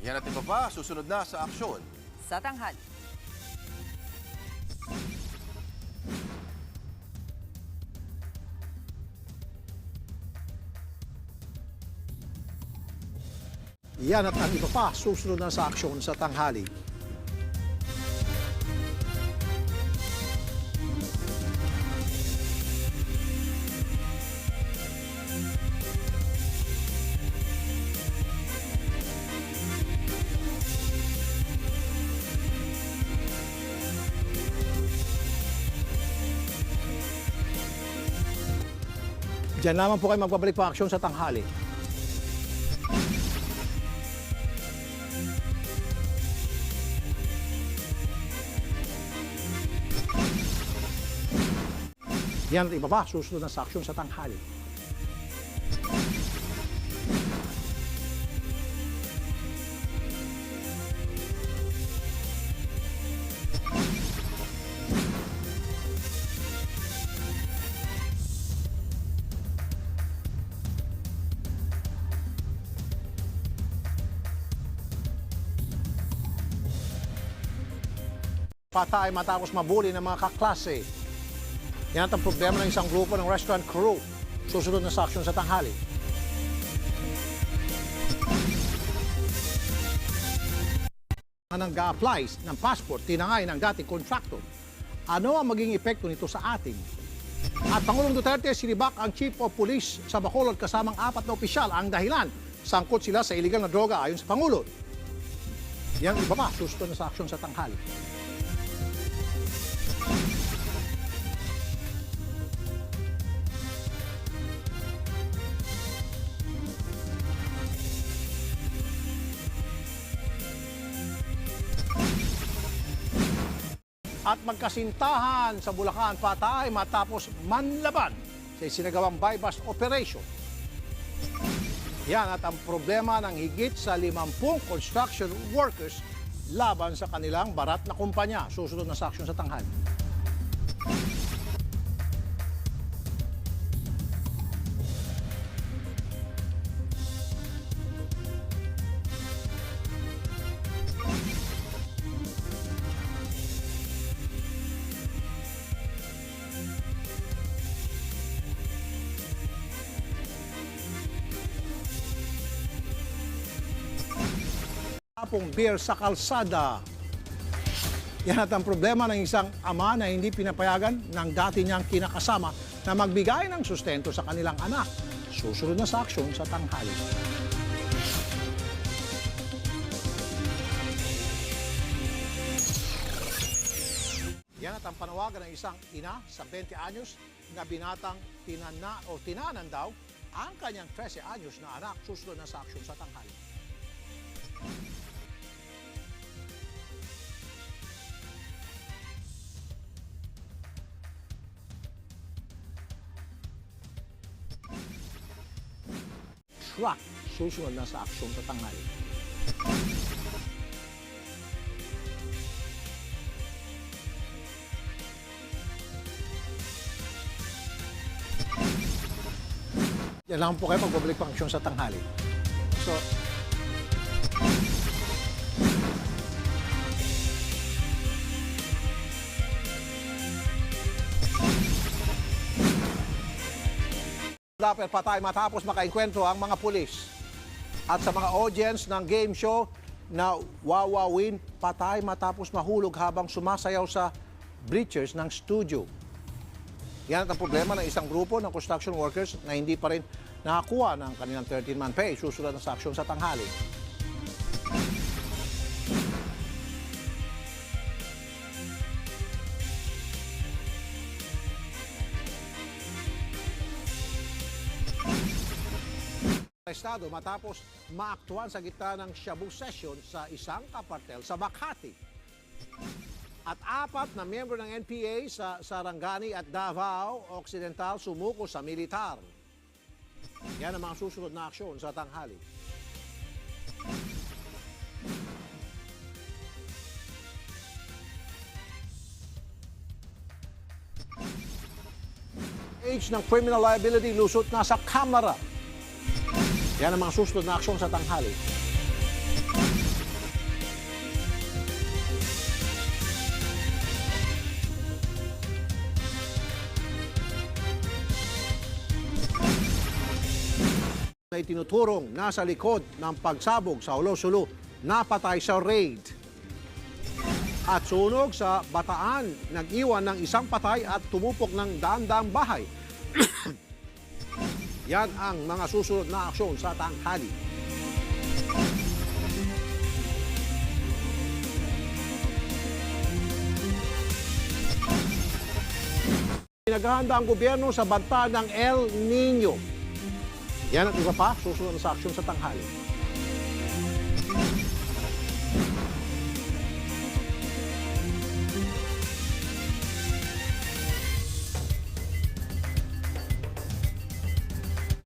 Yan at iba pa, susunod na sa aksyon. Sa tanghali. Yan at ang iba pa, susunod na sa aksyon sa tanghali. Diyan lamang po kayo magbabalik pa aksyon sa tanghali. Yan at iba pa, susunod na sa aksyon sa tanghali. Patay matapos mabuli ng mga kaklase. Yan ang problema ng isang grupo ng restaurant crew. Susunod na sa aksyon sa tanghali. Nag-a-apply ng passport, tinangay ng dating contractor. Ano ang maging epekto nito sa atin? At Pangulong Duterte sinibak ang Chief of Police sa Bacolod kasamang 4 na opisyal ang dahilan. Sangkot sila sa illegal na droga ayon sa Pangulo. Yan iba pa, susunod na sa aksyon sa tanghali. At magkasintahan sa Bulacan, patay matapos manlaban sa isinagawang bypass operation. Yan at ang problema ng higit sa 50 construction workers laban sa kanilang barat na kumpanya. Susunod na sa aksyon sa tanghali. Tapong beer sa kalsada. Yan at ang problema ng isang ama na hindi pinapayagan ng dati niyang kinakasama na magbigay ng sustento sa kanilang anak. Susunod na sa aksyon sa tanghali. Yan at ang panawagan ng isang ina sa 20 anyos na binatang tinanan daw ang kanyang 13 anyos na anak. Susunod na sa aksyon sa tanghali. Truck, susunod na sa aksyon sa tanghali. Yan lang po kayo magbabalik pang aksyon sa tanghali. So, dapat patay matapos makainkwentro ang mga pulis. At sa mga audience ng game show na wawawin, patay matapos mahulog habang sumasayaw sa bleachers ng studio. Yan ang problema ng isang grupo ng construction workers na hindi pa rin nakakuha ng kanilang 13-month pay. Susunod na sa aksyon sa tanghali. Estado matapos maaktuhan sa gitna ng shabu session sa isang kapartel sa Makati. At 4 na miyembro ng NPA sa Sarangani at Davao Occidental sumuko sa militar. Yan ang mga susunod na aksyon sa tanghali. Age ng criminal liability lusot na sa Kamara. Yan ang mga susunod na aksyon sa tanghali. na itinuturong nasa likod ng pagsabog sa Ulosulu napatay sa raid. At sunog sa Bataan, nag-iwan ng isang patay at tumupok ng daan-daang bahay. Yan ang mga susunod na aksyon sa tanghali. Pinaghahanda ang gobyerno sa banta ng El Nino. Yan at iba pa, susunod na sa aksyon sa tanghali.